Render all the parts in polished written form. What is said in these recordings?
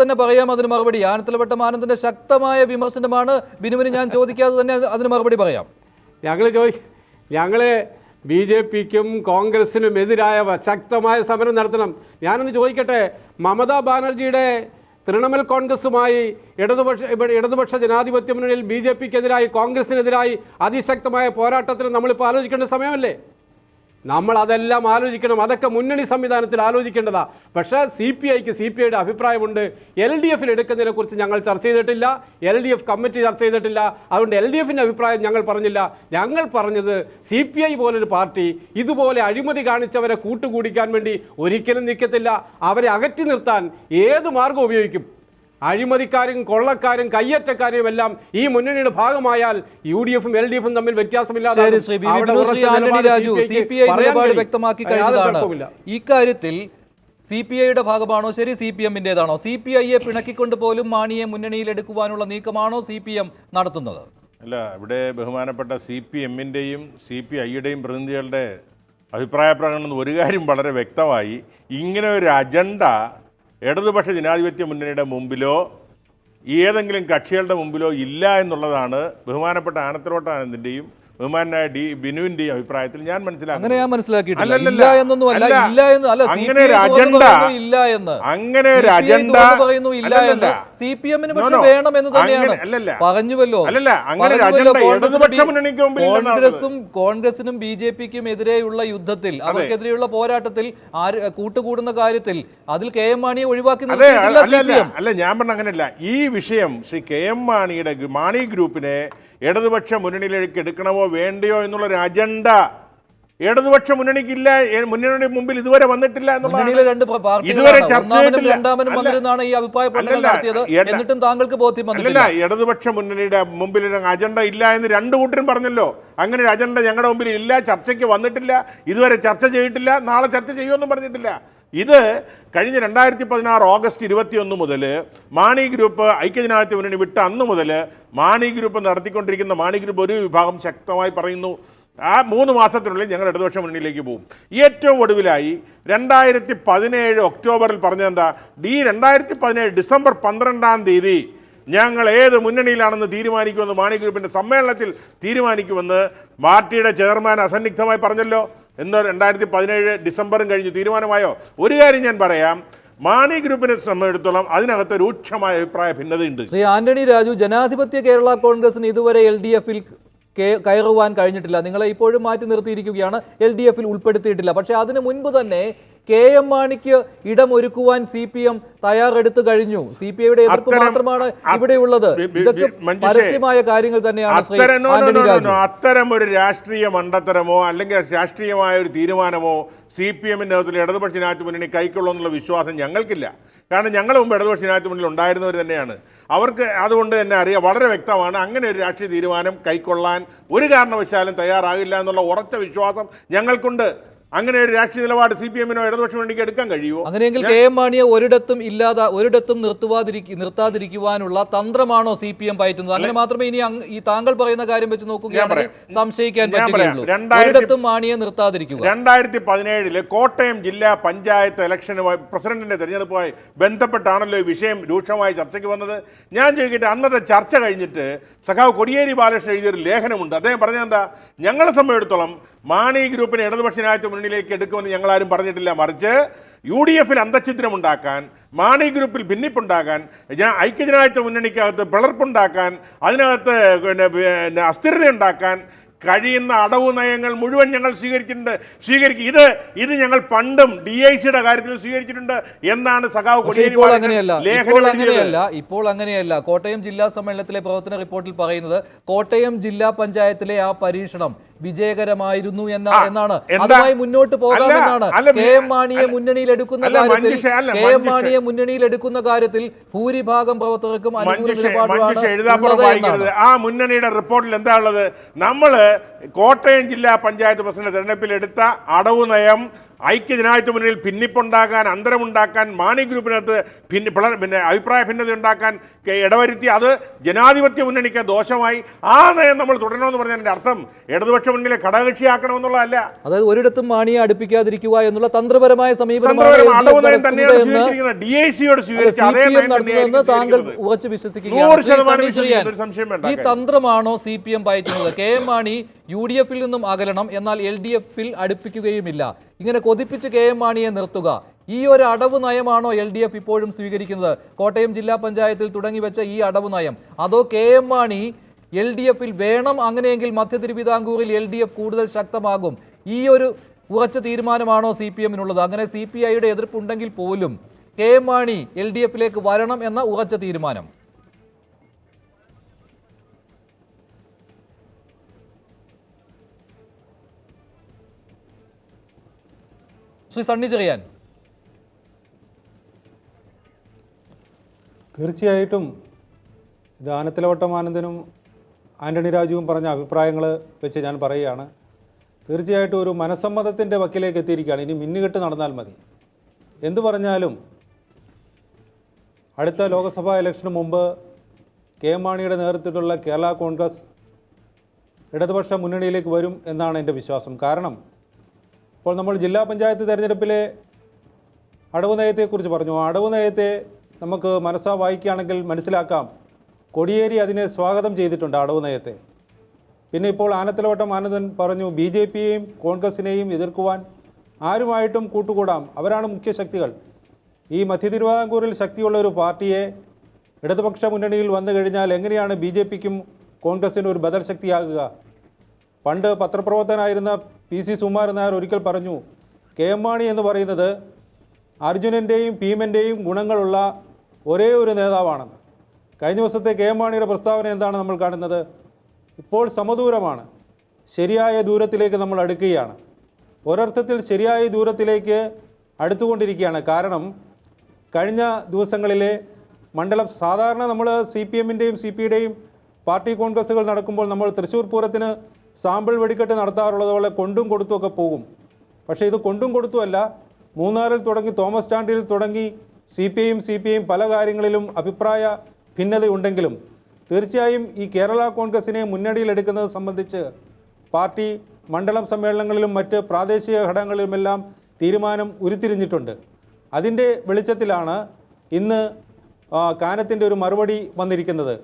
തന്നെ പറയാം അതിന് മറുപടി. ആനത്തലവട്ടം ആനന്ദിന്റെ ശക്തമായ വിമർശനമാണ് ബിനുവിന് ഞാൻ ചോദിക്കാതെ തന്നെ അതിന് മറുപടി പറയാം. ഞങ്ങള് BJPക്കും കോൺഗ്രസിനും എതിരായ ശക്തമായ സമരം നടത്തണം. ഞാനൊന്ന് ചോദിക്കട്ടെ, മമതാ ബാനർജിയുടെ തൃണമൂൽ കോൺഗ്രസുമായി ഇടതുപക്ഷ ജനാധിപത്യ മുന്നണിയിൽ BJPക്കെതിരായി കോൺഗ്രസിനെതിരായി അതിശക്തമായ പോരാട്ടത്തിന് നമ്മളിപ്പോൾ ആലോചിക്കേണ്ട സമയമല്ലേ? നമ്മൾ അതെല്ലാം ആലോചിക്കണം. അതൊക്കെ മുന്നണി സംവിധാനത്തിൽ ആലോചിക്കേണ്ടതാ. പക്ഷേ CPIയുടെ അഭിപ്രായമുണ്ട്. LDFിൽ എടുക്കുന്നതിനെക്കുറിച്ച് ഞങ്ങൾ ചർച്ച ചെയ്തിട്ടില്ല. LDF കമ്മിറ്റി ചർച്ച ചെയ്തിട്ടില്ല. അതുകൊണ്ട് LDFിൻ്റെ അഭിപ്രായം ഞങ്ങൾ പറഞ്ഞില്ല. ഞങ്ങൾ പറഞ്ഞത് CPI പോലൊരു പാർട്ടി ഇതുപോലെ അഴിമതി കാണിച്ചവരെ കൂട്ടുകൂടിക്കാൻ വേണ്ടി ഒരിക്കലും നിൽക്കത്തില്ല. അവരെ അകറ്റി നിർത്താൻ ഏത് മാർഗം ഉപയോഗിക്കും. അഴിമതിക്കാരും കൊള്ളക്കാരും കയ്യേറ്റക്കാരും എല്ലാം ഈ മുന്നണിയുടെ ഭാഗമായാൽ UDFും LDFും തമ്മിൽ വ്യത്യാസമില്ലാതെ വ്യക്തമാക്കി കഴിഞ്ഞതാണ്. ഇക്കാര്യത്തിൽ CPIയുടെ ഭാഗമാണോ ശരി, CPMന്റേതാണോ? CPIയെ പിണക്കിക്കൊണ്ട് പോലും മാണിയെ മുന്നണിയിൽ എടുക്കുവാനുള്ള നീക്കമാണോ CPM നടത്തുന്നത്? അല്ല, ഇവിടെ ബഹുമാനപ്പെട്ട CPMന്റെയും CPIയുടെയും പ്രതിനിധികളുടെ അഭിപ്രായ പ്രകടനം ഒരു കാര്യം വളരെ വ്യക്തമായി. ഇങ്ങനെ ഒരു അജണ്ട ഇടതുപക്ഷ ജനാധിപത്യ മുന്നണിയുടെ മുമ്പിലോ ഏതെങ്കിലും കക്ഷികളുടെ മുമ്പിലോ ഇല്ല എന്നുള്ളതാണ് ബഹുമാനപ്പെട്ട ആനത്തലവട്ടം ആനന്ദിൻ്റെയും ബഹുമാനായ ബിനുവിൻ്റെയും അഭിപ്രായത്തിൽ ഞാൻ മനസ്സിലാക്കിയിട്ടില്ല. അങ്ങനെ ഒരു അജണ്ട ഇടതുപക്ഷ മുന്നണിക്ക് മുമ്പിൽ കോൺഗ്രസിനും BJPക്കും എതിരെയുള്ള യുദ്ധത്തിൽ, അവർക്കെതിരെയുള്ള പോരാട്ടത്തിൽ കൂട്ടുകൂടുന്ന കാര്യത്തിൽ അതിൽ KM മാണിയെ ഒഴിവാക്കി. അല്ല, ഞാൻ പറഞ്ഞ അങ്ങനെയല്ല. ഈ വിഷയം ശ്രീ KM മാണിയുടെ മാണി ഗ്രൂപ്പിനെ ഇടതുപക്ഷ മുന്നണിയിലേക്ക് എടുക്കണമോ വേണ്ടയോ എന്നുള്ളൊരു അജണ്ട ഇടതുപക്ഷ മുന്നണിക്കില്ല, മുന്നണിയുടെ മുമ്പിൽ ഇതുവരെ വന്നിട്ടില്ല എന്നുള്ളതാണ്. ഇതുവരെ ചർച്ച അല്ലല്ല, ഇടതുപക്ഷ മുന്നണിയുടെ മുമ്പിൽ അജണ്ട ഇല്ല എന്ന് രണ്ടു കൂട്ടരും പറഞ്ഞല്ലോ. അങ്ങനെ ഒരു അജണ്ട ഞങ്ങളുടെ മുമ്പിൽ ഇല്ല, ചർച്ചയ്ക്ക് വന്നിട്ടില്ല, ഇതുവരെ ചർച്ച ചെയ്തിട്ടില്ല, നാളെ ചർച്ച ചെയ്യുമെന്നും പറഞ്ഞിട്ടില്ല. ഇത് കഴിഞ്ഞ 2016 ഓഗസ്റ്റ് 21 മുതൽ മാണി ഗ്രൂപ്പ് ഐക്യജനാധിപത്യ മുന്നണി വിട്ട അന്ന് മുതൽ മാണി ഗ്രൂപ്പ് നടത്തിക്കൊണ്ടിരിക്കുന്ന മാണി ഗ്രൂപ്പ് ഒരു വിഭാഗം ശക്തമായി പറയുന്നു, ആ 3 മാസത്തിനുള്ളിൽ ഞങ്ങൾ ഇടതുപക്ഷ മുന്നണിയിലേക്ക് പോകും. ഏറ്റവും ഒടുവിലായി 2017 ഒക്ടോബറിൽ പറഞ്ഞതെന്താ? 2017 ഡിസംബർ 12-ാം തീയതി ഞങ്ങൾ ഏത് മുന്നണിയിലാണെന്ന് തീരുമാനിക്കുമെന്ന് മാണി ഗ്രൂപ്പിൻ്റെ സമ്മേളനത്തിൽ തീരുമാനിക്കുമെന്ന് പാർട്ടിയുടെ ചെയർമാൻ അസന്നിഗ്ധമായി പറഞ്ഞല്ലോ. എന്നോ 2017 ഡിസംബറും കഴിഞ്ഞു, തീരുമാനമായോ? ഒരു കാര്യം ഞാൻ പറയാം, മാണി ഗ്രൂപ്പിനെ സംബന്ധിച്ചിടത്തോളം അതിനകത്ത് രൂക്ഷമായ അഭിപ്രായ ഭിന്നതയുണ്ട്. ശ്രീ ആന്റണി രാജു, ജനാധിപത്യ കേരള കോൺഗ്രസിന് ഇതുവരെ LDFിൽ കയറുവാൻ കഴിഞ്ഞിട്ടില്ല. നിങ്ങളെ ഇപ്പോഴും മാറ്റി നിർത്തിയിരിക്കുകയാണ്, LDFിൽ ഉൾപ്പെടുത്തിയിട്ടില്ല. പക്ഷേ അതിനു മുൻപ് തന്നെ KM മാണിക്ക് ഇടമൊരുക്കുവാൻ CPM തയ്യാറെടുത്തു കഴിഞ്ഞു. CPIയുടെ എതിർപ്പ് മാത്രമാണ് ഇവിടെയുള്ളത്. ഇതൊക്കെ പരസ്യമായ കാര്യങ്ങൾ തന്നെയാണ്. അത്തരം ഒരു രാഷ്ട്രീയ മണ്ടത്തരമോ അല്ലെങ്കിൽ രാഷ്ട്രീയമായ ഒരു തീരുമാനമോ CPMന്റെ നേതൃത്വത്തിൽ ഇടതുപക്ഷ ജനാധിപത്യ മുന്നണി കൈക്കൊള്ളുമെന്നുള്ള വിശ്വാസം ഞങ്ങൾക്കില്ല. കാരണം ഞങ്ങൾ മുമ്പ് ഇടതുപക്ഷ ജനാധിപത്യ മുന്നണിയിൽ ഉണ്ടായിരുന്നവർ തന്നെയാണ്. അവർക്ക് അതുകൊണ്ട് തന്നെ അറിയാം, വളരെ വ്യക്തമാണ്, അങ്ങനെ ഒരു രാഷ്ട്രീയ തീരുമാനം കൈക്കൊള്ളാൻ ഒരു കാരണവശാലും തയ്യാറാകില്ല എന്നുള്ള ഉറച്ച വിശ്വാസം ഞങ്ങൾക്കുണ്ട്. അങ്ങനെ ഒരു രാഷ്ട്രീയ നിലപാട് CPMനോ ഇടതുപക്ഷ മുന്നണിക്ക് എടുക്കാൻ കഴിയുമോ? അങ്ങനെയെങ്കിൽ KM മാണിയെ ഒരിടത്തും നിർത്താതിരിക്കുവാനുള്ള തന്ത്രമാണോ CPM പയറ്റുന്നത്? അങ്ങനെ മാത്രമേ ഇനി ഈ താങ്കൾ പറയുന്ന കാര്യം വെച്ച് നോക്കുകയാണെങ്കിൽ സംശയിക്കാൻ പറ്റുകയുള്ളൂ. ഒരിടത്തും മാണിയെ നിർത്താതിരിക്കുക. 2017 കോട്ടയം ജില്ലാ പഞ്ചായത്ത് ഇലക്ഷനുമായി പ്രസിഡന്റിന്റെ തെരഞ്ഞെടുപ്പുമായി ബന്ധപ്പെട്ടാണല്ലോ ഈ വിഷയം രൂക്ഷമായി ചർച്ചയ്ക്ക് വന്നത്. ഞാൻ ചോദിക്കട്ടെ, അന്നത്തെ ചർച്ച കഴിഞ്ഞിട്ട് സഖാവ് കോടിയേരി ബാലകൃഷ്ണൻ എഴുതിയൊരു ലേഖനമുണ്ട്. അദ്ദേഹം പറഞ്ഞതെന്താ? ഞങ്ങളെ സംബന്ധിച്ചിടത്തോളം മാണി ഗ്രൂപ്പിനെ ഇടതുപക്ഷ ജനാധിപത്യ മുന്നണിയിലേക്ക് എടുക്കുമെന്ന് ഞങ്ങളാരും പറഞ്ഞിട്ടില്ല. മറിച്ച് UDFിൽ അന്തഛിദ്രമുണ്ടാക്കാൻ, മാണി ഗ്രൂപ്പിൽ ഭിന്നിപ്പുണ്ടാക്കാൻ, ഐക്യജനാധിപത്യ മുന്നണിക്കകത്ത് പിളർപ്പുണ്ടാക്കാൻ, അതിനകത്ത് അസ്ഥിരതയുണ്ടാക്കാൻ കഴിയുന്ന അടവ് നയങ്ങൾ മുഴുവൻ ഞങ്ങൾ സ്വീകരിക്കും. ഇത് ഞങ്ങൾ പണ്ടും DICയുടെ കാര്യത്തിൽ സ്വീകരിച്ചിട്ടുണ്ട് എന്നാണ് സഖാവ് കോടിയേരി ഇപ്പോൾ അങ്ങനെയല്ല. കോട്ടയം ജില്ലാ സമ്മേളനത്തിലെ പ്രവർത്തന റിപ്പോർട്ടിൽ പറയുന്നത് കോട്ടയം ജില്ലാ പഞ്ചായത്തിലെ ആ പരീക്ഷണം വിജയകരമായിരുന്നു എന്നാണ്. അതുമായി മുന്നോട്ട് പോകാമെന്നാണ്. KM മാണിയെ മുന്നണിയിൽ എടുക്കുന്ന കാര്യത്തിൽ ഭൂരിഭാഗം പ്രവർത്തകർക്കും ആ മുന്നണിയുടെ റിപ്പോർട്ടിൽ എന്താ ഉള്ളത്? നമ്മൾ കോട്ടയം ജില്ലാ പഞ്ചായത്ത് പ്രസിഡന്റ് തെരഞ്ഞെടുപ്പിൽ എടുത്ത അടവ് നയം ഐക്യജനാധിപത്യ മുന്നണിയിൽ ഭിന്നിപ്പുണ്ടാക്കാൻ, അന്തരമുണ്ടാക്കാൻ, മാണി ഗ്രൂപ്പിനകത്ത് പിന്നെ അഭിപ്രായ ഭിന്നത ഉണ്ടാക്കാൻ ഇടവരുത്തി അത് ജനാധിപത്യ മുന്നണിക്ക് ദോഷമായി. ആ നയം നമ്മൾ തുടരണമെന്ന് പറഞ്ഞതിൻ്റെ അർത്ഥം ഇടതുപക്ഷ മുന്നണിയിലെ ഘടകകക്ഷിയാക്കണമെന്നുള്ളതല്ല. അതായത് ഒരിടത്തും മാണിയെ അടുപ്പിക്കാതിരിക്കുക എന്നുള്ള തന്ത്രപരമായ അടവ് നയം തന്നെയാണ് സ്വീകരിച്ചിരിക്കുന്നത്. DICയോട് സ്വീകരിച്ച അതേ നയം തന്നെയാണ് താങ്കൾ ഉറച്ചു വിശ്വസിക്കുകയാണ്. ഈ തന്ത്രമാണോ CPM പയറ്റുന്നത്? KM മാണി UDF നിന്നും അകലണം, എന്നാൽ LDF അടുപ്പിക്കുകയുമില്ല. ഇങ്ങനെ കൊതിപ്പിച്ച് KM മാണിയെ നിർത്തുക, ഈ ഒരു അടവ് നയമാണോ LDF ഇപ്പോഴും സ്വീകരിക്കുന്നത്? കോട്ടയം ജില്ലാ പഞ്ചായത്തിൽ തുടങ്ങി വെച്ച ഈ അടവ് നയം, അതോ KM മാണി LDF വേണം, അങ്ങനെയെങ്കിൽ മധ്യ തിരുവിതാംകൂറിൽ LDF കൂടുതൽ ശക്തമാകും, ഈ ഒരു ഉറച്ച തീരുമാനമാണോ CPMനുള്ളത്? അങ്ങനെ CPIയുടെ എതിർപ്പുണ്ടെങ്കിൽ പോലും KM മാണി LDF വരണം എന്ന ഉറച്ച തീരുമാനം. ശ്രീ സണ്ണി ചെറിയാൻ. തീർച്ചയായിട്ടും ഇത് ആനത്തലവട്ടം ആനന്ദനും ആന്റണി രാജുവും പറഞ്ഞ അഭിപ്രായങ്ങൾ വെച്ച് ഞാൻ പറയുകയാണ്. തീർച്ചയായിട്ടും ഒരു മനസ്സമ്മതത്തിൻ്റെ വക്കിലേക്ക് എത്തിയിരിക്കുകയാണ്. ഇനി മിന്നുകെട്ട് നടന്നാൽ മതി. എന്തു പറഞ്ഞാലും അടുത്ത ലോക്സഭാ ഇലക്ഷന് മുമ്പ് KM മാണിയുടെ നേതൃത്വത്തിലുള്ള കേരള കോൺഗ്രസ് ഇടതുപക്ഷ മുന്നണിയിലേക്ക് വരും എന്നാണ് എൻ്റെ വിശ്വാസം. കാരണം ഇപ്പോൾ നമ്മൾ ജില്ലാ പഞ്ചായത്ത് തെരഞ്ഞെടുപ്പിലെ അടവ് നയത്തെക്കുറിച്ച് പറഞ്ഞു. അടവ് നയത്തെ നമുക്ക് മനസ്സാ വായിക്കുകയാണെങ്കിൽ മനസ്സിലാക്കാം, കോടിയേരി അതിനെ സ്വാഗതം ചെയ്തിട്ടുണ്ട് അടവ് നയത്തെ. പിന്നെ ഇപ്പോൾ ആനത്തലവട്ടം ആനന്ദൻ പറഞ്ഞു, BJPയെയും കോൺഗ്രസിനെയും എതിർക്കുവാൻ ആരുമായിട്ടും കൂട്ടുകൂടാം, അവരാണ് മുഖ്യ ശക്തികൾ. ഈ മധ്യ തിരുവിതാംകൂറിൽ ശക്തിയുള്ള ഒരു പാർട്ടിയെ ഇടതുപക്ഷ മുന്നണിയിൽ വന്നു കഴിഞ്ഞാൽ എങ്ങനെയാണ് BJPക്കും കോൺഗ്രസിനും ഒരു ബദൽ ശക്തിയാകുക? പണ്ട് പത്രപ്രവർത്തകനായിരുന്ന PC സുകുമാരൻ നായർ ഒരിക്കൽ പറഞ്ഞു, KM മാണി എന്ന് പറയുന്നത് അർജുനൻ്റെയും ഭീമൻ്റെയും ഗുണങ്ങളുള്ള ഒരേ ഒരു നേതാവാണെന്ന്. കഴിഞ്ഞ ദിവസത്തെ KM മാണിയുടെ പ്രസ്താവന എന്താണ് നമ്മൾ കാണുന്നത്? ഇപ്പോൾ സമദൂരമാണ്, ശരിയായ ദൂരത്തിലേക്ക് നമ്മൾ അടുക്കുകയാണ്. ഒരർത്ഥത്തിൽ ശരിയായ ദൂരത്തിലേക്ക് അടുത്തുകൊണ്ടിരിക്കുകയാണ്. കാരണം കഴിഞ്ഞ ദിവസങ്ങളിലെ മണ്ഡലം സാധാരണ നമ്മൾ CPMൻ്റെയും CPയുടെയും പാർട്ടി കോൺഗ്രസ്സുകൾ നടക്കുമ്പോൾ നമ്മൾ തൃശ്ശൂർ പൂരത്തിന് സാമ്പിൾ വെടിക്കെട്ട് നടത്താറുള്ളതുപോലെ കൊണ്ടും കൊടുത്തുമൊക്കെ പോകും. പക്ഷേ ഇത് കൊണ്ടും കൊടുത്തുമല്ല, മൂന്നാറിൽ തുടങ്ങി തോമസ് ചാണ്ടിയിൽ തുടങ്ങി CPIയും പല കാര്യങ്ങളിലും അഭിപ്രായ ഭിന്നതയുണ്ടെങ്കിലും തീർച്ചയായും ഈ കേരള കോൺഗ്രസിനെ മുന്നണിയിലെടുക്കുന്നത് സംബന്ധിച്ച് പാർട്ടി മണ്ഡലം സമ്മേളനങ്ങളിലും മറ്റ് പ്രാദേശിക ഘടകങ്ങളിലുമെല്ലാം തീരുമാനം ഉരുത്തിരിഞ്ഞിട്ടുണ്ട്. അതിൻ്റെ വെളിച്ചത്തിലാണ് ഇന്ന് കാനത്തിൻ്റെ ഒരു മറുപടി വന്നിരിക്കുന്നത്.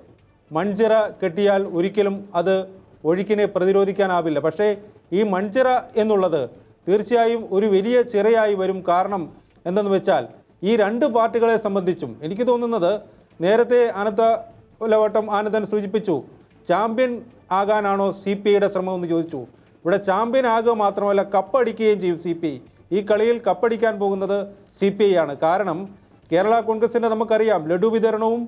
മൺചിറ കെട്ടിയാൽ ഒരിക്കലും അത് ഒഴുക്കിനെ പ്രതിരോധിക്കാനാവില്ല. പക്ഷേ ഈ മൺചിറ എന്നുള്ളത് തീർച്ചയായും ഒരു വലിയ ചിറയായി വരും. കാരണം എന്തെന്ന് വെച്ചാൽ ഈ രണ്ട് പാർട്ടികളെ സംബന്ധിച്ചും എനിക്ക് തോന്നുന്നത്, നേരത്തെ ആനത്തലവട്ടം ആനന്ദൻ സൂചിപ്പിച്ചു, ചാമ്പ്യൻ ആകാനാണോ CPIയുടെ ശ്രമമെന്ന് ചോദിച്ചു. ഇവിടെ ചാമ്പ്യൻ ആകുക മാത്രമല്ല, കപ്പടിക്കുകയും ചെയ്യും CPI. ഈ കളിയിൽ കപ്പടിക്കാൻ പോകുന്നത് CPI ആണ്. കാരണം കേരള കോൺഗ്രസിൻ്റെ നമുക്കറിയാം, ലഡു വിതരണവും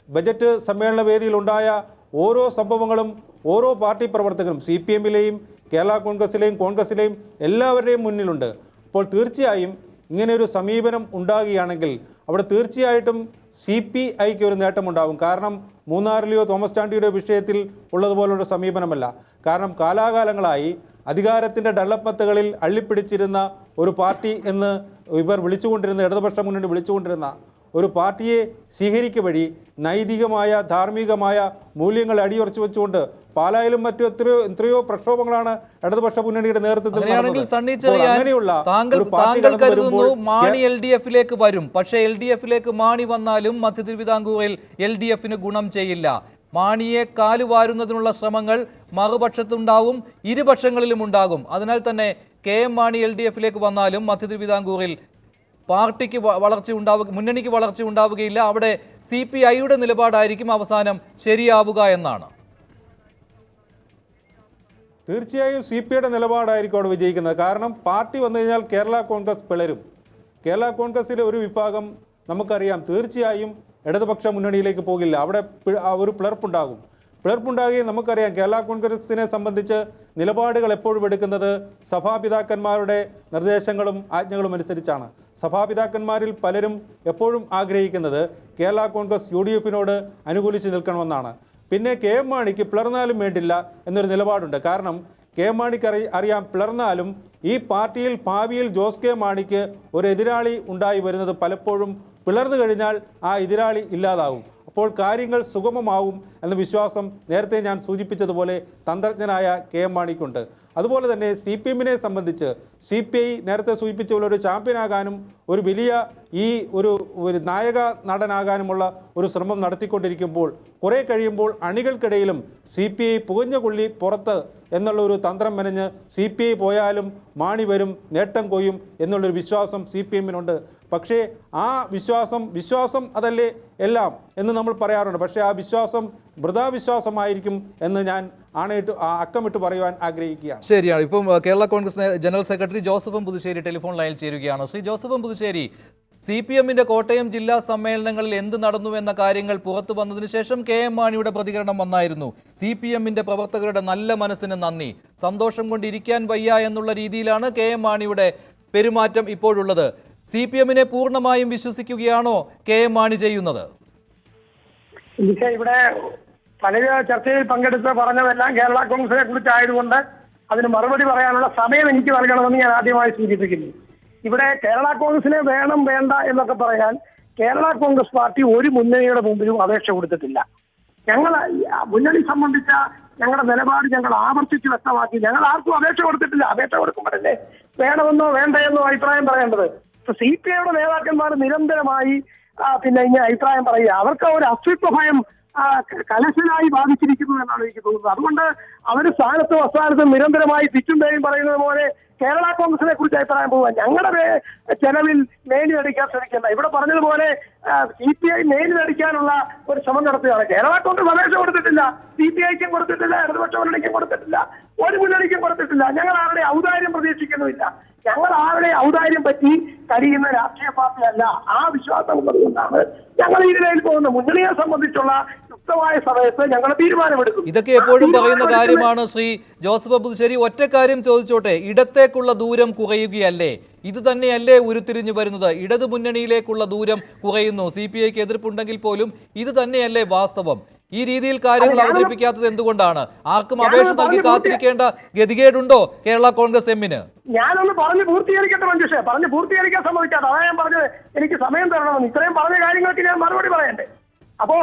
ബജറ്റ് സമ്മേളന വേദിയിലുണ്ടായ ഓരോ സംഭവങ്ങളും ഓരോ പാർട്ടി പ്രവർത്തകരും CPMലെയും കേരള കോൺഗ്രസിലെയും എല്ലാവരുടെയും മുന്നിലുണ്ട്. അപ്പോൾ തീർച്ചയായും ഇങ്ങനെയൊരു സമീപനം ഉണ്ടാകുകയാണെങ്കിൽ അവിടെ തീർച്ചയായിട്ടും CPIക്ക് ഒരു നേട്ടമുണ്ടാകും. കാരണം മൂന്നാറിലെയോ തോമസ് ചാണ്ടിയുടെ വിഷയത്തിൽ ഉള്ളതുപോലുള്ള സമീപനമല്ല. കാരണം കാലാകാലങ്ങളായി അധികാരത്തിൻ്റെ ഡള്ളപ്പത്തുകളിൽ അള്ളിപ്പിടിച്ചിരുന്ന ഒരു പാർട്ടി എന്ന് ഇവർ വിളിച്ചുകൊണ്ടിരുന്ന, ഇടതുപക്ഷ മുന്നണി വിളിച്ചുകൊണ്ടിരുന്ന ഒരു പാർട്ടിയെ സ്വീകരിക്കുക വഴി നൈതികമായ ധാർമ്മികമായ മൂല്യങ്ങൾ അടിയുറച്ചു വെച്ചുകൊണ്ട് പാലായിലും മറ്റു എത്രയോ പ്രക്ഷോഭങ്ങളാണ് ഇടതുപക്ഷ മുന്നണിയുടെ നേതൃത്വത്തിൽ മാണി LDF വരും. പക്ഷേ LDF മാണി വന്നാലും മധ്യ തിരുവിതാംകൂറിൽ LDF ഗുണം ചെയ്യില്ല. മാണിയെ കാലുവാരുന്നതിനുള്ള ശ്രമങ്ങൾ മറുപക്ഷത്തുണ്ടാവും, ഇരുപക്ഷങ്ങളിലും ഉണ്ടാകും. അതിനാൽ തന്നെ KM മാണി LDF വന്നാലും മധ്യ തിരുവിതാംകൂറിൽ പാർട്ടിക്ക് വളർച്ച ഉണ്ടാവുക, മുന്നണിക്ക് വളർച്ച ഉണ്ടാവുകയില്ല. അവിടെ CPIയുടെ നിലപാടായിരിക്കും അവസാനം ശരിയാവുക എന്നാണ്. തീർച്ചയായും CPIയുടെ നിലപാടായിരിക്കും അവിടെ വിജയിക്കുന്നത്. കാരണം പാർട്ടി വന്നു കഴിഞ്ഞാൽ കേരള കോൺഗ്രസ് പിളരും. കേരള കോൺഗ്രസിലെ ഒരു വിഭാഗം നമുക്കറിയാം തീർച്ചയായും ഇടതുപക്ഷ മുന്നണിയിലേക്ക് പോകില്ല. അവിടെ ഒരു പിളർപ്പുണ്ടാകുകയും നമുക്കറിയാം കേരള കോൺഗ്രസിനെ സംബന്ധിച്ച് നിലപാടുകൾ എപ്പോഴും എടുക്കുന്നത് സഭാപിതാക്കന്മാരുടെ നിർദ്ദേശങ്ങളും ആജ്ഞകളും അനുസരിച്ചാണ്. സഭാപിതാക്കന്മാരിൽ പലരും എപ്പോഴും ആഗ്രഹിക്കുന്നത് കേരള കോൺഗ്രസ് UDFനോട് അനുകൂലിച്ച് നിൽക്കണമെന്നാണ്. പിന്നെ KM മാണിക്ക് പിളർന്നാലും വേണ്ടില്ല എന്നൊരു നിലപാടുണ്ട്. കാരണം KM മാണിക്ക് അറിയാം പിളർന്നാലും ഈ പാർട്ടിയിൽ ഭാവിയിൽ ജോസ് കെ മാണിക്ക് ഒരു എതിരാളി ഉണ്ടായി വരുന്നത് പലപ്പോഴും പിളർന്നു കഴിഞ്ഞാൽ ആ എതിരാളി ഇല്ലാതാവും. അപ്പോൾ കാര്യങ്ങൾ സുഗമമാവും എന്ന വിശ്വാസം നേരത്തെ ഞാൻ സൂചിപ്പിച്ചതുപോലെ തന്ത്രജ്ഞനായ കെ എം മാണിക്കുണ്ട്. അതുപോലെ തന്നെ സി പി എമ്മിനെ സംബന്ധിച്ച് സി പി ഐ നേരത്തെ സൂചിപ്പിച്ച പോലെ ഒരു ചാമ്പ്യനാകാനും ഒരു വലിയ ഒരു നായക നടനാകാനുമുള്ള ഒരു ശ്രമം നടത്തിക്കൊണ്ടിരിക്കുമ്പോൾ കുറേ കഴിയുമ്പോൾ അണികൾക്കിടയിലും സി പി ഐ പുകഞ്ഞ കൊള്ളി പുറത്ത് എന്നുള്ള ഒരു തന്ത്രം മെനഞ്ഞ് സി പി ഐ പോയാലും മാണി വരും, നേട്ടം കൊയ്യും എന്നുള്ളൊരു വിശ്വാസം സി പി എമ്മിനുണ്ട്. പക്ഷേ ആ വിശ്വാസം അതല്ലേ എല്ലാം എന്ന് നമ്മൾ പറയാറുണ്ട്. പക്ഷേ ആ വിശ്വാസം വൃഥാവിശ്വാസമായിരിക്കും എന്ന് ഞാൻ അക്കമിട്ട് പറയുവാൻ ആഗ്രഹിക്കുകയാണ്. ശരിയാണ്. ഇപ്പം Kerala Congress general secretary Joseph Puthussery telephone ലൈനിൽ ചേരുകയാണ്. ശ്രീ ജോസഫ് പുതുശ്ശേരി, സി പി എമ്മിന്റെ കോട്ടയം ജില്ലാ സമ്മേളനങ്ങളിൽ എന്ത് നടന്നു എന്ന കാര്യങ്ങൾ പുറത്തു വന്നതിന് ശേഷം കെ എം മാണിയുടെ പ്രതികരണം വന്നായിരുന്നു. സി പി എമ്മിന്റെ പ്രവർത്തകരുടെ നല്ല മനസ്സിന് നന്ദി, സന്തോഷം കൊണ്ടിരിക്കാൻ വയ്യ എന്നുള്ള രീതിയിലാണ് കെ എം മാണിയുടെ പെരുമാറ്റം ഇപ്പോഴുള്ളത്. സി പി എമ്മിനെ പൂർണ്ണമായും വിശ്വസിക്കുകയാണോ കെ എം മാണി ചെയ്യുന്നത്? ഇവിടെ പല ചർച്ചയിൽ പങ്കെടുത്ത് പറഞ്ഞതെല്ലാം കേരള കോൺഗ്രസിനെ കുറിച്ചായതുകൊണ്ട് അതിന് മറുപടി പറയാനുള്ള സമയം എനിക്ക് നൽകണമെന്ന് ഞാൻ ആദ്യമായി സൂചിപ്പിക്കുന്നു. ഇവിടെ കേരള കോൺഗ്രസിനെ വേണം വേണ്ട എന്നൊക്കെ പറയാൻ കേരള കോൺഗ്രസ് പാർട്ടി ഒരു മുന്നണിയുടെ മുമ്പിലും അപേക്ഷ കൊടുത്തിട്ടില്ല. ഞങ്ങൾ മുന്നണി സംബന്ധിച്ച ഞങ്ങളുടെ നിലപാട് ഞങ്ങൾ ആവർത്തിച്ച് വ്യക്തമാക്കി. ഞങ്ങൾ ആർക്കും അപേക്ഷ കൊടുത്തിട്ടില്ല. അപേക്ഷ കൊടുക്കുമ്പോഴല്ലേ വേണമെന്നോ വേണ്ടയെന്നോ അഭിപ്രായം പറയേണ്ടത്. സി പി ഐയുടെ നേതാക്കന്മാർ നിരന്തരമായി ഇങ്ങനെ അഭിപ്രായം പറയുക. അവർക്ക് ഒരു അസ്തിത്വ ഭയം കലശലായി ബാധിച്ചിരിക്കുന്നു എന്നാണ് എനിക്ക് തോന്നുന്നത്. അതുകൊണ്ട് അവർ സ്ഥാനത്തും അസ്ഥാനത്തും നിരന്തരമായി തിറ്റും പറയുന്നത് പോലെ കേരള കോൺഗ്രസിനെ കുറിച്ച് അഭിപ്രായം പോവുക. ഞങ്ങളുടെ ചെലവിൽ മേലിനടിക്കാൻ ശ്രമിക്കേണ്ട. ഇവിടെ പറഞ്ഞതുപോലെ സി പി ഐ മേലിനടിക്കാനുള്ള ഒരു ശ്രമം നടത്തുകയാണ്. കേരള കോൺഗ്രസ് അപേക്ഷ കൊടുത്തിട്ടില്ല, സി പി ഐക്കും കൊടുത്തിട്ടില്ല, ഇടതുപക്ഷ മുന്നണിക്കും കൊടുത്തിട്ടില്ല, ഒരു മുന്നണിക്കും കൊടുത്തിട്ടില്ല. ഞങ്ങൾ ആരുടെ ഔദാര്യം പ്രതീക്ഷിക്കുന്നുമില്ല. ഞങ്ങൾ ആരുടെ ഔദാര്യം പറ്റി കഴിയുന്ന രാഷ്ട്രീയ പാർട്ടിയല്ല. ആ വിശ്വാസം ഉള്ളതുകൊണ്ടാണ് ഞങ്ങൾ ഈ നിലയിൽ പോകുന്നത്. മുന്നണിയെ സംബന്ധിച്ചുള്ള യുക്തമായ സമയത്ത് ഞങ്ങൾ തീരുമാനമെടുക്കും. ഇതൊക്കെ എപ്പോഴും പറയുന്ന കാര്യമാണ്. ശ്രീ ജോസഫ് പുതുശ്ശേരി, ഒറ്റ കാര്യം ചോദിച്ചോട്ടെ, ഇടത്തേക്കുള്ള ദൂരം കുറയുകയല്ലേ? ഇത് തന്നെയല്ലേ ഉരുത്തിരിഞ്ഞു വരുന്നത്? ഇടതു മുന്നണിയിലേക്കുള്ള ദൂരം കുറയുന്നു. സി പി ഐക്ക് എതിർപ്പുണ്ടെങ്കിൽ പോലും ഇത് തന്നെയല്ലേ വാസ്തവം? ഈ രീതിയിൽ കാര്യങ്ങൾ അവതരിപ്പിക്കാത്തത് എന്തുകൊണ്ടാണ്? ആർക്കും അപേക്ഷ നൽകി കാത്തിരിക്കേണ്ട ഗതികേടുണ്ടോ കേരള കോൺഗ്രസ് എമ്മിന്? ഞാനൊന്ന് പറഞ്ഞു പൂർത്തീകരിക്കട്ടെ മഞ്ജുഷേ, പറഞ്ഞു പൂർത്തീകരിക്കാൻ സമ്മതിക്കാതെ. അതാ ഞാൻ പറഞ്ഞത്, എനിക്ക് സമയം തരണമെന്ന്. ഇത്രയും പറഞ്ഞ കാര്യങ്ങൾക്ക് ഞാൻ മറുപടി പറയണ്ടേ? അപ്പോ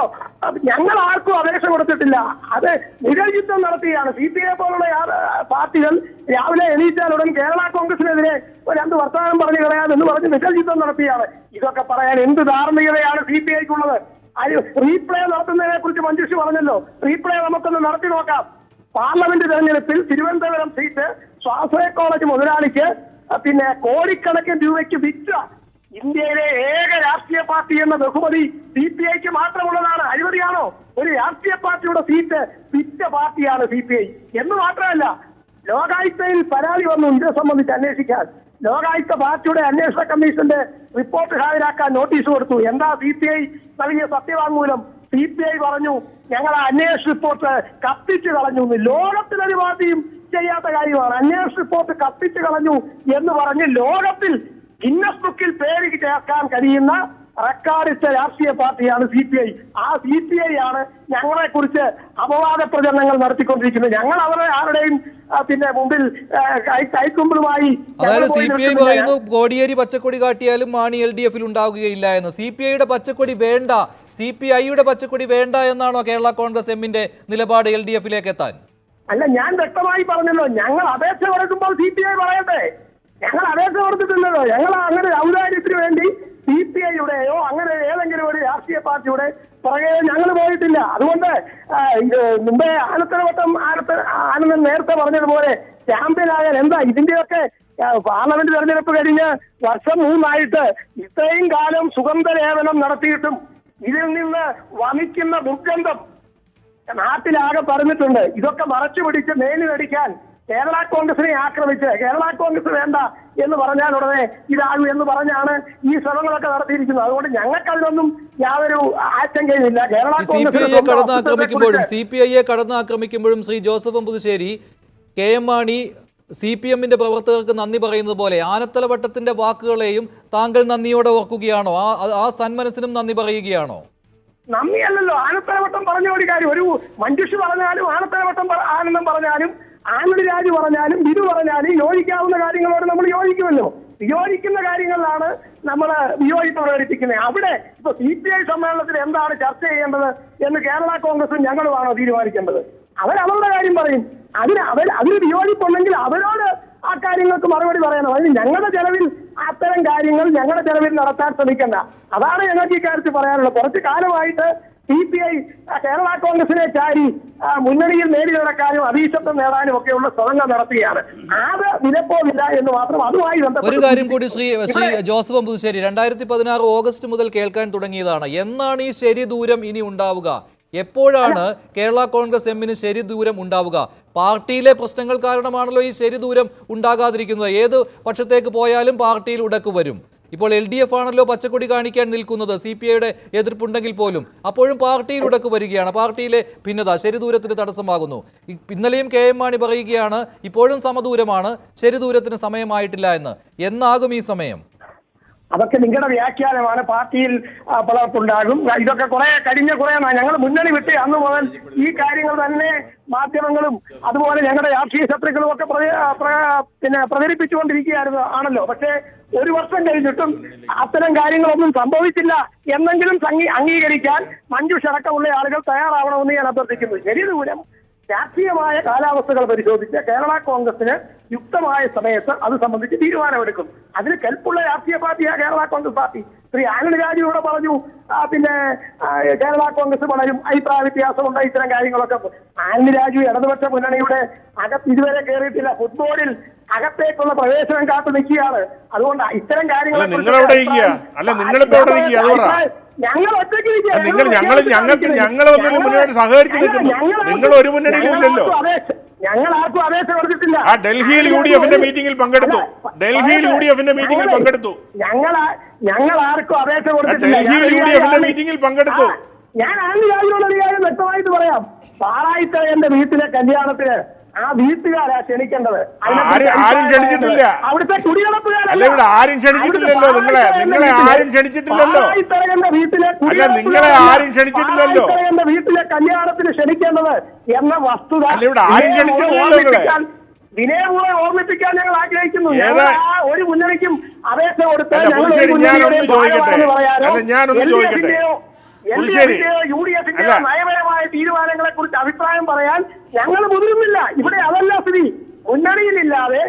ഞങ്ങൾ ആർക്കും അപേക്ഷ കൊടുത്തിട്ടില്ല. അത് നിഴൽയുദ്ധം നടത്തുകയാണ്. സി പി ഐ പോലുള്ള പാർട്ടികൾ രാവിലെ എണീറ്റാലുടൻ കേരള കോൺഗ്രസിനെതിരെ രണ്ട് വർത്തമാനം പറഞ്ഞു കളയാമെന്ന് പറഞ്ഞ് നിഴൽയുദ്ധം നടത്തുകയാണ്. ഇതൊക്കെ പറയാൻ എന്ത് ധാർമ്മികതയാണ് സി പി ഐക്കുള്ളത്? റീപ്ലേ നടത്തുന്നതിനെ കുറിച്ച് മഞ്ജുഷി പറഞ്ഞല്ലോ. റീപ്ലേ നമുക്കൊന്ന് നടത്തി നോക്കാം. പാർലമെന്റ് തെരഞ്ഞെടുപ്പിൽ തിരുവനന്തപുരം സീറ്റ് സ്വാശ്രയ കോളേജ് മുതലാളിക്ക് കോടിക്കണക്കിന് രൂപയ്ക്ക് വിറ്റ ഇന്ത്യയിലെ ഏക രാഷ്ട്രീയ പാർട്ടി എന്ന ബഹുമതി സി പി ഐക്ക് മാത്രമുള്ളതാണ്. അഴിമതിയാണോ? ഒരു രാഷ്ട്രീയ പാർട്ടിയുടെ സീറ്റ് വിറ്റ പാർട്ടിയാണ് സി പി ഐ. എന്ന് മാത്രമല്ല, ലോകായുക്തയിൽ പരാതി വന്നു ഇതിനെ സംബന്ധിച്ച് അന്വേഷിക്കാൻ. ലോകായുക്ത പാർട്ടിയുടെ അന്വേഷണ കമ്മീഷന്റെ റിപ്പോർട്ട് ഹാജരാക്കാൻ നോട്ടീസ് കൊടുത്തു. എന്താ സി പി ഐ നൽകിയ സത്യവാങ്മൂലം? സി പി ഐ പറഞ്ഞു ഞങ്ങൾ ആ അന്വേഷണ റിപ്പോർട്ട് കത്തിച്ചു കളഞ്ഞു. ലോകത്തിലൊരു പാർട്ടിയും ചെയ്യാത്ത കാര്യമാണ്. അന്വേഷണ റിപ്പോർട്ട് കത്തിച്ചു കളഞ്ഞു എന്ന് പറഞ്ഞ് ലോകത്തിൽ ഗിന്നസ് ബുക്കിൽ പേര് ചേർക്കാൻ കഴിയുന്ന റെക്കോർഡിച്ച രാഷ്ട്രീയ പാർട്ടിയാണ് സി പി ഐ. ആ സി പി ഐ ആണ് ഞങ്ങളെ കുറിച്ച് അപവാദ പ്രചരണങ്ങൾ നടത്തിക്കൊണ്ടിരിക്കുന്നത്. ഞങ്ങൾ അവരെ ആരുടെയും മുമ്പിൽ കൈക്കുമ്പിളുമായി. അതായത് സി പി ഐ പറയുന്നു കോടിയേരി പച്ചക്കൊടി കാട്ടിയാലും മാണി എൽ ഡി എഫിൽ ഉണ്ടാവുകയില്ല എന്ന്. സി പി ഐയുടെ പച്ചക്കൊടി വേണ്ട, സി പി ഐയുടെ പച്ചക്കൊടി വേണ്ട എന്നാണോ കേരള കോൺഗ്രസ് എമ്മിന്റെ നിലപാട് എൽ ഡി എഫിലേക്ക് എത്താൻ? അല്ല, ഞാൻ വ്യക്തമായി പറഞ്ഞല്ലോ, ഞങ്ങൾ അപേക്ഷ കൊടുക്കുമ്പോൾ സി പി ഐ പറയട്ടെ. ഞങ്ങൾ അപേക്ഷ കൊടുത്തിട്ടുണ്ടല്ലോ. ഞങ്ങൾ അങ്ങനെ ഔദാര്യത്തിന് വേണ്ടി സി പി ഐയുടെയോ അങ്ങനെ ഏതെങ്കിലും ഒരു രാഷ്ട്രീയ പാർട്ടിയുടെ പുറകെ ഞങ്ങൾ പോയിട്ടില്ല. അതുകൊണ്ട് മുമ്പേ ആനന്ദൻ നേരത്തെ പറഞ്ഞതുപോലെ ചാമ്പ്യനാകാൻ എന്താ ഇതിന്റെയൊക്കെ പാർലമെന്റ് തെരഞ്ഞെടുപ്പ് കഴിഞ്ഞ് വർഷം 3 ഇത്രയും കാലം സുഗന്ധലേപനം നടത്തിയിട്ടും ഇതിൽ നിന്ന് വമിക്കുന്ന ദുർഗന്ധം നാട്ടിലാകെ പറഞ്ഞിട്ടുണ്ട്. ഇതൊക്കെ മറച്ചു പിടിച്ച് മേലിനടിക്കാൻ കേരള കോൺഗ്രസിനെ ആക്രമിച്ച് കേരള കോൺഗ്രസ് വേണ്ട എന്ന് പറഞ്ഞാൽ ഉടനെ ഇതാകും എന്ന് പറഞ്ഞാണ് ഈ ശ്രമങ്ങളൊക്കെ നടത്തിയിരിക്കുന്നത്. അതുകൊണ്ട് ഞങ്ങൾക്ക് അതിലൊന്നും യാതൊരു ആശങ്കയുമില്ല. കേരള കോൺഗ്രസ് സി പി ഐയെ കടന്നാക്രമിക്കുമ്പോഴും Shri Joseph Puthussery, K M Mani C P എമ്മിന്റെ പ്രവർത്തകർക്ക് നന്ദി പറയുന്നത് പോലെ ആനത്തലവട്ടത്തിന്റെ വാക്കുകളെയും താങ്കൾ നന്ദിയോടെ ഓർക്കുകയാണോ? ആ സന്മനസ്സിനും നന്ദി പറയുകയാണോ? നന്ദിയല്ലല്ലോ, ആനത്തലവട്ടം പറഞ്ഞ ഒരു കാര്യം. ഒരു മഞ്ജുഷി പറഞ്ഞാലും ആനത്തലവട്ടം ആനന്ദം പറഞ്ഞാലും ആന്റണി രാജു പറഞ്ഞാലും ബിജു പറഞ്ഞാലും യോജിക്കാവുന്ന കാര്യങ്ങളോട് നമ്മൾ യോജിക്കുമല്ലോ. വിയോജിക്കുന്ന കാര്യങ്ങളിലാണ് നമ്മൾ വിയോജിപ്പ് പ്രകടിപ്പിക്കുന്നത്. അവിടെ ഇപ്പൊ CPI സമ്മേളനത്തിൽ എന്താണ് ചർച്ച ചെയ്യേണ്ടത് എന്ന് കേരള കോൺഗ്രസും ഞങ്ങളുമാണോ തീരുമാനിക്കേണ്ടത്? അവരവരുടെ കാര്യം പറയും. അതിന് വിയോജിപ്പുണ്ടെങ്കിൽ അവരോട് ആ കാര്യങ്ങൾക്ക് മറുപടി പറയണം. അതിന് ഞങ്ങളുടെ ചെലവിൽ അത്തരം കാര്യങ്ങൾ ഞങ്ങളുടെ ചെലവിൽ നടത്താൻ ശ്രമിക്കണ്ട. അതാണ് ഞങ്ങൾക്ക് ഇക്കാര്യത്തിൽ പറയാനുള്ളത്. കുറച്ചു കാലമായിട്ട് CPI കേരള കോൺഗ്രസിനെ ചാരി മുന്നണിയിൽ നേടി നടക്കാനും അധീശത്വം നേടാനും ഒക്കെയുള്ള ശ്രമങ്ങൾ നടത്തുകയാണ്. അത് വിലപ്പോവില്ല എന്ന് മാത്രം. അതുമായി ഒരു കാര്യം കൂടി ശ്രീ ജോസഫ് പുതുശ്ശേരി, 2016 ഓഗസ്റ്റ് മുതൽ കേൾക്കാൻ തുടങ്ങിയതാണ്. എന്നാണ് ഈ ശരി ദൂരം ഇനി ഉണ്ടാവുക? എപ്പോഴാണ് കേരള കോൺഗ്രസ് എമ്മിന് ശരി ദൂരം ഉണ്ടാവുക? പാർട്ടിയിലെ പ്രശ്നങ്ങൾ കാരണമാണല്ലോ ഈ ശരി ദൂരം ഉണ്ടാകാതിരിക്കുന്നത്. ഏത് പക്ഷത്തേക്ക് പോയാലും പാർട്ടിയിൽ ഉടക്ക് വരും. ഇപ്പോൾ LDF ആണല്ലോ പച്ചക്കൊടി കാണിക്കാൻ നിൽക്കുന്നത്, CPIയുടെ എതിർപ്പുണ്ടെങ്കിൽ പോലും. അപ്പോഴും പാർട്ടിയിൽ ഉടക്ക് വരികയാണ്. പാർട്ടിയിലെ ഭിന്നത ശരി ദൂരത്തിന് തടസ്സമാകുന്നു. ഇന്നലെയും KM മാണി പറയുകയാണ് ഇപ്പോഴും സമദൂരമാണ്, ശരി ദൂരത്തിന് സമയമായിട്ടില്ല എന്ന്. എന്നാകും ഈ സമയം? അതൊക്കെ നിങ്ങളുടെ വ്യാഖ്യാനമാണ്. പാർട്ടിയിൽ പലർക്കുണ്ടാകും. ഇതൊക്കെ കഴിഞ്ഞ കുറെ ഞങ്ങൾ മുന്നണി വിട്ട് അന്ന് മുതൽ ഈ കാര്യങ്ങൾ തന്നെ മാധ്യമങ്ങളും അതുപോലെ ഞങ്ങളുടെ രാഷ്ട്രീയ ശത്രുക്കളും ഒക്കെ പ്രചരിപ്പിച്ചുകൊണ്ടിരിക്കുകയായിരുന്നു ആണല്ലോ. പക്ഷേ 1 വർഷം കഴിഞ്ഞിട്ടും അത്തരം കാര്യങ്ങളൊന്നും സംഭവിച്ചില്ല എന്നെങ്കിലും അംഗീകരിക്കാൻ മഞ്ജുഷ് അടക്കമുള്ള ആളുകൾ തയ്യാറാവണമെന്ന് ഞാൻ അഭ്യർത്ഥിക്കുന്നു. ശരി ദൂരം രാഷ്ട്രീയമായ കാലാവസ്ഥകൾ പരിശോധിച്ച് കേരള കോൺഗ്രസിന് യുക്തമായ സമയത്ത് അത് സംബന്ധിച്ച് തീരുമാനമെടുക്കും. അതിന് കെൽപ്പുള്ള രാഷ്ട്രീയ പാർട്ടിയാണ് കേരള കോൺഗ്രസ് പാർട്ടി. ശ്രീ ആന്റണി രാജു ഇവിടെ പറഞ്ഞു കേരള കോൺഗ്രസ് വളരും, അഭിപ്രായ വ്യത്യാസമുണ്ട്, ഇത്തരം കാര്യങ്ങളൊക്കെ. ആന്റണി രാജു ഇടതുപക്ഷ മുന്നണിയുടെ അകത്ത് ഇതുവരെ കയറിയിട്ടില്ല. ഫുട്ബോളിൽ അകത്തേക്കുള്ള പ്രവേശനം കാത്തു നിൽക്കുകയാണ്. അതുകൊണ്ട് ഇത്തരം കാര്യങ്ങൾ ഞങ്ങൾ ഒറ്റയ്ക്ക് സഹകരിച്ചു നിൽക്കുന്നു. നിങ്ങൾ ഒരു മുന്നണിയിലില്ലല്ലോ. ഞങ്ങൾ ആർക്കും അപേക്ഷ കൊടുത്തിട്ടില്ല. ഡൽഹിയിൽ UDFന്റെ മീറ്റിംഗിൽ പങ്കെടുത്തു. ഞങ്ങൾ ആർക്കും അപേക്ഷ കൊടുത്തിട്ടില്ല. ഡൽഹിയിൽ UDFന്റെ മീറ്റിംഗിൽ പങ്കെടുത്തു. ഞാൻ ആന്റണി രാജുവിനോട് ഒരു കാര്യം വ്യക്തമായിട്ട് പറയാം. പാറായിത്തറയന്റെ വീട്ടിലെ കല്യാണത്തിന് ആ വീട്ടുകാരാ ക്ഷണിക്കേണ്ടത്. ആരും ക്ഷണിച്ചിട്ടില്ല. അവിടുത്തെ അല്ല, ഇവിടെ ആരും ക്ഷണിച്ചിട്ടില്ലല്ലോ. നിങ്ങളെ ആരും ക്ഷണിച്ചിട്ടില്ലല്ലോ. അല്ല, നിങ്ങളെ ആരും ക്ഷണിച്ചിട്ടില്ലല്ലോ. വീട്ടിലെ കല്യാണത്തിന് ക്ഷണിക്കേണ്ടത് എന്ന വസ്തുത ഇവിടെ ആരും ക്ഷണിച്ചിട്ടില്ലല്ലോ. വിനയപൂർവ്വം ഓർമ്മിപ്പിക്കാൻ ഞങ്ങൾ ആഗ്രഹിക്കുന്നു. ഒരു മുന്നണിക്കും അപേക്ഷ കൊടുത്ത് ഞാനൊന്ന് ചോദിക്കട്ടെ. UDFന്റെ നയപരമായ തീരുമാനങ്ങളെ കുറിച്ച് അഭിപ്രായം പറയാൻ ഞങ്ങൾ മുതിരുന്നില്ല. ഇവിടെ അതല്ല സ്ഥിതി. മുന്നണിയിലില്ലാതെ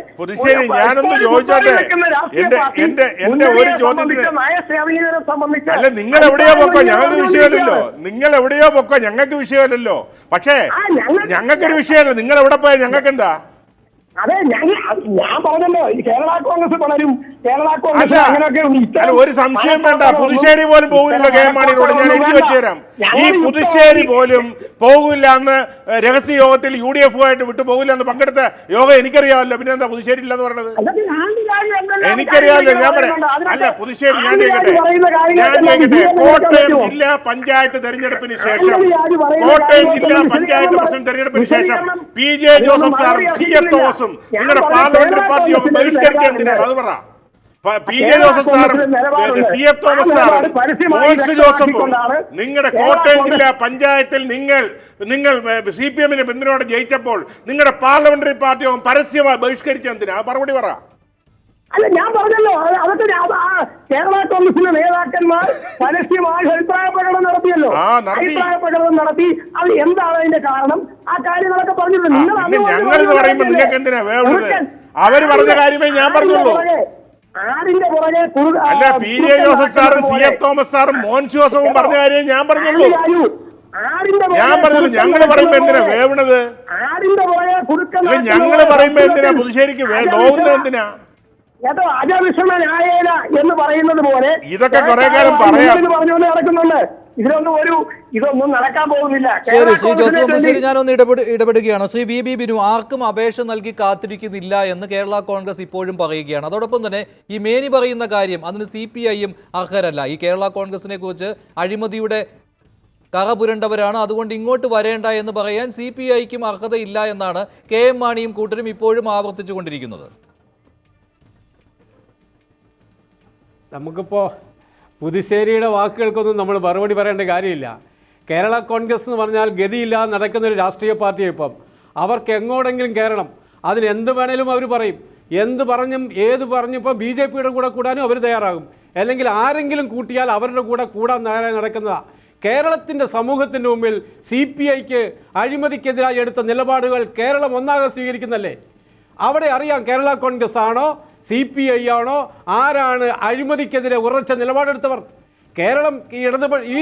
ഞാനൊന്ന് ചോദിച്ചോട്ടെ. എന്റെ ഒരു ചോദ്യത്തിന് അല്ല, നിങ്ങൾ എവിടെയോ പൊക്കോ, ഞങ്ങൾക്ക് വിഷയമല്ലല്ലോ. പക്ഷേ ഞങ്ങൾക്കൊരു വിഷയമല്ല. നിങ്ങൾ എവിടെ പോയാൽ ഞങ്ങൾക്ക് എന്താ? അതെ, ഞാൻ പറഞ്ഞല്ലോ കേരള കോൺഗ്രസ് വളരും, കേരള കോൺഗ്രസ് അങ്ങനെയൊക്കെ. ഒരു സംശയം വേണ്ട, പുതുശ്ശേരി പോലും പോകില്ലല്ലോ KM മാണിയോട്. ഞാൻ എഴുതി വെച്ചു തരാം. ഈ പുതുശ്ശേരി പോലും പോകില്ല എന്ന് രഹസ്യ യോഗത്തിൽ UDF-ആയിട്ട് വിട്ടു പോകില്ല എന്ന് പങ്കെടുത്ത യോഗം എനിക്കറിയാമല്ലോ. പിന്നെ എന്താ പുതുശ്ശേരി ഇല്ലെന്ന് പറഞ്ഞത്? എനിക്കറിയാമല്ലോ. ഞാൻ പറയാം. അല്ല, പുതുശ്ശേരി ഞാൻ ചോദിക്കട്ടെ. കോട്ടയം ജില്ലാ പഞ്ചായത്ത് തെരഞ്ഞെടുപ്പിന് ശേഷം തെരഞ്ഞെടുപ്പിന് ശേഷം PJ ജോസഫ് സാറും CF തോമസും നിങ്ങളുടെ പാർലമെന്ററി പാർട്ടി യോഗം ബഹിഷ്കരിക്കാൻ എന്തിനാണ്? അത് പറ. PJ ജോസഫ് സാറും CF തോമസ് സാറും മോൻസ് ജോസഫും നിങ്ങളുടെ കോട്ടയം ജില്ലാ പഞ്ചായത്തിൽ നിങ്ങൾ CPM-നെ പിന്തുണയോടെ ജയിച്ചപ്പോൾ നിങ്ങളുടെ പാർലമെന്ററി പാർട്ടി യോഗം പരസ്യമായി ബഹിഷ്കരിച്ച എന്തിനാ? മറുപടി പറ. അല്ല, ഞാൻ പറഞ്ഞല്ലോ, അതൊക്കെ കേരള കോൺഗ്രസിന്റെ നേതാക്കന്മാർ പരസ്യമായി അഭിപ്രായ പ്രകടനം നടത്തിയല്ലോ. അഭിപ്രായ പ്രകടനം നടത്തി. അത് എന്താണ് അതിന്റെ കാരണം? ആ കാര്യങ്ങളൊക്കെ പറഞ്ഞിട്ടുണ്ട്. ഞങ്ങളിത് പറയുമ്പോ നിങ്ങൾക്ക് എന്തിനാ വേണ്ടത്? അവര് പറഞ്ഞ കാര്യമേ ഞാൻ പറഞ്ഞുള്ളൂ. ആരിന്റെ പുറകെ അല്ല, PJ ജോസഫ് സാറും CF തോമസ് സാറും മോൻസ് ജോസഫും പറഞ്ഞ കാര്യമേ ഞാൻ പറഞ്ഞുള്ളൂ. ഞങ്ങള് പറയുമ്പോ എന്തിനാ വേവണത്? ആരിന്റെ പുറകെ ഞങ്ങള് പറയുമ്പോ എന്തിനാ പുതുശ്ശേരിക്ക് നോവുന്നത്? എന്തിനാ അജവിഷമനായേല എന്ന് പറയുന്നത് പോലെ ഇതൊക്കെ കുറെ കാലം പറയാം പറഞ്ഞുകൊണ്ട് നടക്കുന്നുണ്ട്. ഇതൊന്നും നടക്കാൻ പോകുന്നില്ല. ശരി, ശ്രീ ജോസഫ് പുതുശ്ശേരി, ഞാനൊന്ന് ഇടപെടുകയാണ്. ശ്രീ VB ബിനു, ആർക്കും അപേക്ഷ നൽകി കാത്തിരിക്കുന്നില്ല എന്ന് കേരള കോൺഗ്രസ് ഇപ്പോഴും പറയുകയാണ്. അതോടൊപ്പം തന്നെ ഈ മേനി പറയുന്ന കാര്യം, അതിന് CPI-യും അർഹരല്ല. ഈ കേരള കോൺഗ്രസിനെ കുറിച്ച് അഴിമതിയുടെ കറ പുരണ്ടവരാണ്, അതുകൊണ്ട് ഇങ്ങോട്ട് വരേണ്ട എന്ന് പറയാൻ CPI-ക്കും അർഹതയില്ല എന്നാണ് KM മാണിയും കൂട്ടരും ഇപ്പോഴും ആവർത്തിച്ചുകൊണ്ടിരിക്കുന്നത്. നമുക്കിപ്പോൾ പുതുശ്ശേരിയുടെ വാക്കുകൾക്കൊന്നും നമ്മൾ മറുപടി പറയേണ്ട കാര്യമില്ല. കേരള കോൺഗ്രസ് എന്ന് പറഞ്ഞാൽ ഗതിയില്ലാതെ നടക്കുന്നൊരു രാഷ്ട്രീയ പാർട്ടിയാണ് ഇപ്പം. അവർക്ക് എങ്ങോടെങ്കിലും കയറണം. അതിന് എന്ത് വേണേലും അവർ പറയും. എന്ത് പറഞ്ഞും ഏത് പറഞ്ഞും ഇപ്പോൾ BJPയുടെ കൂടെ കൂടാനും അവർ തയ്യാറാകും. അല്ലെങ്കിൽ ആരെങ്കിലും കൂട്ടിയാൽ അവരുടെ കൂടെ കൂടാൻ നടക്കുന്നതാണ്. കേരളത്തിൻ്റെ സമൂഹത്തിൻ്റെ മുമ്പിൽ CPIക്ക് അഴിമതിക്കെതിരായി എടുത്ത നിലപാടുകൾ കേരളം ഒന്നാകെ സ്വീകരിക്കുന്നല്ലേ? അവിടെ അറിയാം കേരള കോൺഗ്രസ് ആണോ CPI ആണോ ആരാണ് അഴിമതിക്കെതിരെ ഉറച്ച നിലപാടെടുത്തവർ. കേരളം ഈ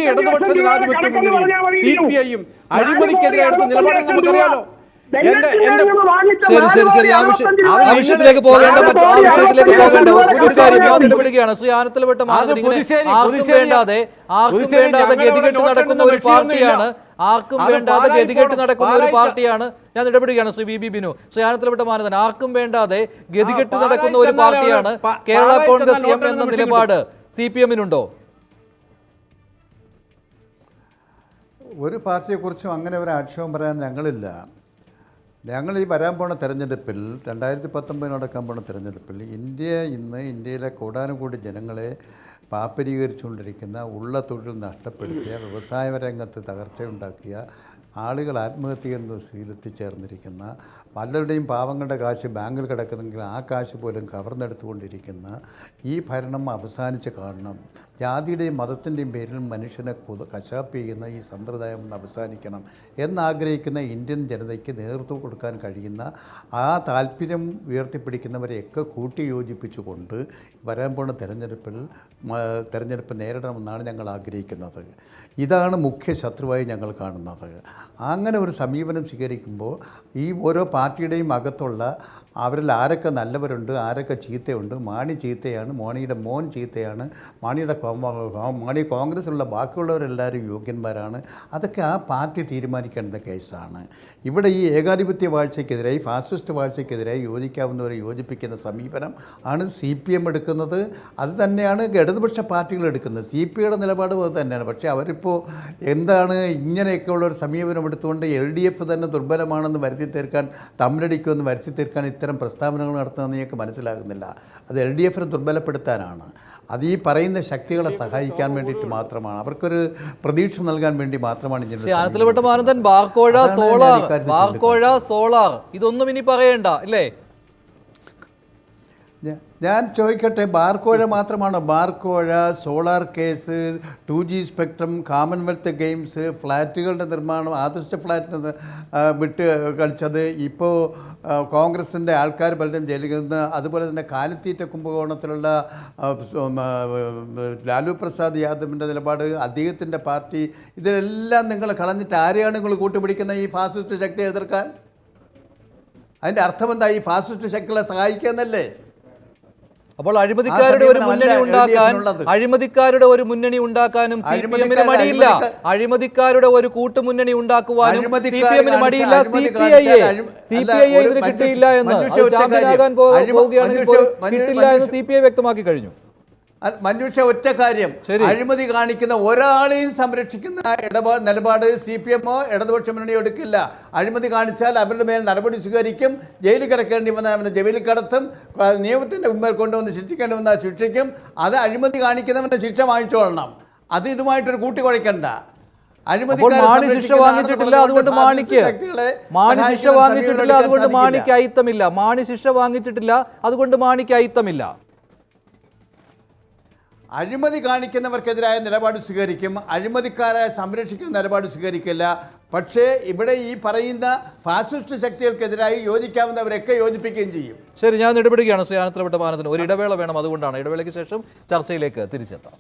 ഇടതുപക്ഷ ജനാധിപത്യ മുന്നണിയും CPIയും അഴിമതിക്കെതിരെ എടുത്ത നിലപാടുകൾ നമുക്കറിയാലോ. ശരി ആവശ്യത്തിലേക്ക് പോകേണ്ട ഒരു കാര്യം ഞാൻ ഇടപെടുകയാണ്. ശ്രീ ആനത്തലവട്ട ആർക്കും വേണ്ടാതെ ഗതികെട്ട് നടക്കുന്ന ഒരു പാർട്ടിയാണ്. ആർക്കും വേണ്ടാതെ ഗതികെട്ട് നടക്കുന്ന ഒരു പാർട്ടിയാണ്. ഞാൻ ഇടപെടുകയാണ് ശ്രീ BB ബിനു. ശ്രീ ആനത്തലവട്ട മാനന്ദൻ, ആർക്കും വേണ്ടാതെ ഗതികെട്ട് നടക്കുന്ന ഒരു പാർട്ടിയാണ് കേരള കോൺഗ്രസ് എന്ന നിലപാട് CPM-നുണ്ടോ? ഒരു പാർട്ടിയെക്കുറിച്ചും അങ്ങനെ ഒരു ആക്ഷേപം പറയാൻ ഞങ്ങളില്ല. ഞങ്ങൾ ഈ വരാൻ പോണ തെരഞ്ഞെടുപ്പിൽ 2019 നടക്കാൻ പോണ തെരഞ്ഞെടുപ്പിൽ ഇന്ത്യയിലെ കോടാനുകൂടി ജനങ്ങളെ പാപ്പരീകരിച്ചുകൊണ്ടിരിക്കുന്ന, ഉള്ള തൊഴിൽ നഷ്ടപ്പെടുത്തിയ, വ്യവസായ രംഗത്ത് തകർച്ചയുണ്ടാക്കിയ, ആളുകൾ ആത്മഹത്യ ചെയ്യുന്ന സ്ഥിതിയിലെത്തിച്ചേർന്നിരിക്കുന്ന, പലരുടെയും പാവങ്ങളുടെ കാശ് ബാങ്കിൽ കിടക്കുന്നെങ്കിൽ ആ കാശ് പോലും കവർന്നെടുത്തുകൊണ്ടിരിക്കുന്ന ഈ ഭരണം അവസാനിച്ച് കാണണം. ജാതിയുടെയും മതത്തിൻ്റെയും പേരിൽ മനുഷ്യനെ കശാപ്പ് ചെയ്യുന്ന ഈ സമ്പ്രദായം ഒന്ന് അവസാനിക്കണം എന്നാഗ്രഹിക്കുന്ന ഇന്ത്യൻ ജനതയ്ക്ക് നേതൃത്വം കൊടുക്കാൻ കഴിയുന്ന ആ താല്പര്യം ഉയർത്തിപ്പിടിക്കുന്നവരെയൊക്കെ കൂട്ടി യോജിപ്പിച്ചുകൊണ്ട് വരാൻ പോണ തെരഞ്ഞെടുപ്പ് നേരിടണമെന്നാണ് ഞങ്ങൾ ആഗ്രഹിക്കുന്നത്. ഇതാണ് മുഖ്യ ശത്രുവായി ഞങ്ങൾ കാണുന്നത്. അങ്ങനെ ഒരു സമീപനം സ്വീകരിക്കുമ്പോൾ ഈ ഓരോ പാർട്ടിയുടെയും അകത്തുള്ള അവരിൽ ആരൊക്കെ നല്ലവരുണ്ട്, ആരൊക്കെ ചീത്തയുണ്ട്, മാണി ചീത്തയാണ്, മാണിയുടെ മോൻ ചീത്തയാണ്, മാണി കോൺഗ്രസ്സിലുള്ള ബാക്കിയുള്ളവരെല്ലാവരും യോഗ്യന്മാരാണ്, അതൊക്കെ ആ പാർട്ടി തീരുമാനിക്കേണ്ട കേസാണ്. ഇവിടെ ഈ ഏകാധിപത്യ വാഴ്ചയ്ക്കെതിരായി, ഫാസിസ്റ്റ് വാഴ്ചയ്ക്കെതിരായി യോജിക്കാവുന്നവരെ യോജിപ്പിക്കുന്ന സമീപനം ആണ് CPM എടുക്കുന്നത്. അത് തന്നെയാണ് ഇടതുപക്ഷ പാർട്ടികൾ എടുക്കുന്നത്. CPIയുടെ നിലപാട് അത് തന്നെയാണ്. പക്ഷേ അവരിപ്പോൾ എന്താണ് ഇങ്ങനെയൊക്കെയുള്ളൊരു സമീപനം എടുത്തുകൊണ്ട് LDF തന്നെ ദുർബലമാണെന്ന് വരുത്തി തീർക്കാൻ, തമ്മിലടിക്കുമെന്ന് വരുത്തി തീർക്കാൻ ഇത്തരം പ്രസ്താവനകൾ നടത്തുന്നതെന്ന് ഞങ്ങൾക്ക് മനസ്സിലാകുന്നില്ല. അത് LDFനെ ദുർബലപ്പെടുത്താനാണ്. അത് ഈ പറയുന്ന ശക്തികളെ സഹായിക്കാൻ വേണ്ടിയിട്ട് മാത്രമാണ്, അവർക്കൊരു പ്രതീക്ഷ നൽകാൻ വേണ്ടി മാത്രമാണ് ആനത്തലവട്ട ബാർക്കോഴ സോളാർ ഇതൊന്നും ഇനി പറയണ്ട അല്ലേ? ഞാൻ ചോദിക്കട്ടെ, ബാർക്കോഴ മാത്രമാണോ? ബാർക്കോഴ, solar case, 2G spectrum, Commonwealth games, ഫ്ലാറ്റുകളുടെ നിർമ്മാണം, ആദർശ ഫ്ലാറ്റിന് വിട്ട് കളിച്ചത്, ഇപ്പോൾ കോൺഗ്രസിൻ്റെ ആൾക്കാർ പലരും ജയിലിൽ, അതുപോലെ തന്നെ കാലിത്തീറ്റ കുംഭകോണത്തിലുള്ള ലാലു പ്രസാദ് യാദവിൻ്റെ നിലപാട്, അദ്ദേഹത്തിൻ്റെ പാർട്ടി, ഇതിലെല്ലാം നിങ്ങൾ കളഞ്ഞിട്ട് ആരെയാണ് നിങ്ങൾ കൂട്ടുപിടിക്കുന്നത് ഈ ഫാസിസ്റ്റ് ശക്തിയെ എതിർക്കാൻ? അതിൻ്റെ അർത്ഥം എന്താ? ഈ ഫാസിസ്റ്റ് ശക്തികളെ സഹായിക്കുക എന്നല്ലേ? അപ്പോൾ അഴിമതിക്കാരുടെ ഒരു മുന്നണി ഉണ്ടാക്കാനും CPM-ന് മടിയില്ല. അഴിമതിക്കാരുടെ ഒരു കൂട്ടുമുന്നണി ഉണ്ടാക്കുവാനും CPM-ന് മടിയില്ല. CPI ഇതിന് കിട്ടിയില്ല എന്ന് ചാമ്പ്യനാകാൻ പോവുകയാണെങ്കിൽ കിട്ടില്ല എന്ന് CPI വ്യക്തമാക്കി കഴിഞ്ഞു. മഞ്ജുഷ, ഒറ്റ കാര്യം, അഴിമതി കാണിക്കുന്ന ഒരാളെയും സംരക്ഷിക്കുന്ന നിലപാട് CPM-ഓ ഇടതുപക്ഷ മുന്നണിയോ എടുക്കില്ല. അഴിമതി കാണിച്ചാൽ അവരുടെ മേൽ നടപടി സ്വീകരിക്കും. ജയിലിൽ കിടക്കേണ്ടി വന്നാൽ അവനെ ജയിലിൽ കടത്തും, നിയമത്തിൻ്റെ മുമ്പിൽ കൊണ്ടുവന്ന് ശിക്ഷിക്കേണ്ടി വന്നാൽ ശിക്ഷിക്കും. അത് അഴിമതി കാണിക്കുന്നവൻ്റെ ശിക്ഷ വാങ്ങിച്ചോളണം. അത് ഇതുമായിട്ടൊരു കൂട്ടിക്കുഴയ്ക്കണ്ട. ശിക്ഷ വാങ്ങിച്ചിട്ടില്ല അതുകൊണ്ട് മാണിക്ക് അയിത്തമില്ല. മാണി ശിക്ഷ വാങ്ങിച്ചിട്ടില്ല അതുകൊണ്ട് മാണിക്ക് അയിത്തമില്ല. അഴിമതി കാണിക്കുന്നവർക്കെതിരായ നിലപാട് സ്വീകരിക്കും, അഴിമതിക്കാരെ സംരക്ഷിക്കുന്ന നിലപാട് സ്വീകരിക്കില്ല. പക്ഷേ ഇവിടെ ഈ പറയുന്ന ഫാസിസ്റ്റ് ശക്തികൾക്കെതിരായി യോജിക്കാവുന്നവരൊക്കെ യോജിപ്പിക്കുകയും ചെയ്യും. ശരി, ഞാൻ ഇടപെടുകയാണ് ശ്രീ ആനത്തലവട്ട മാനന്ദൻ. ഒരു ഇടവേള വേണം, അതുകൊണ്ടാണ്. ഇടവേളയ്ക്ക് ശേഷം ചർച്ചയിലേക്ക് തിരിച്ചെത്താം.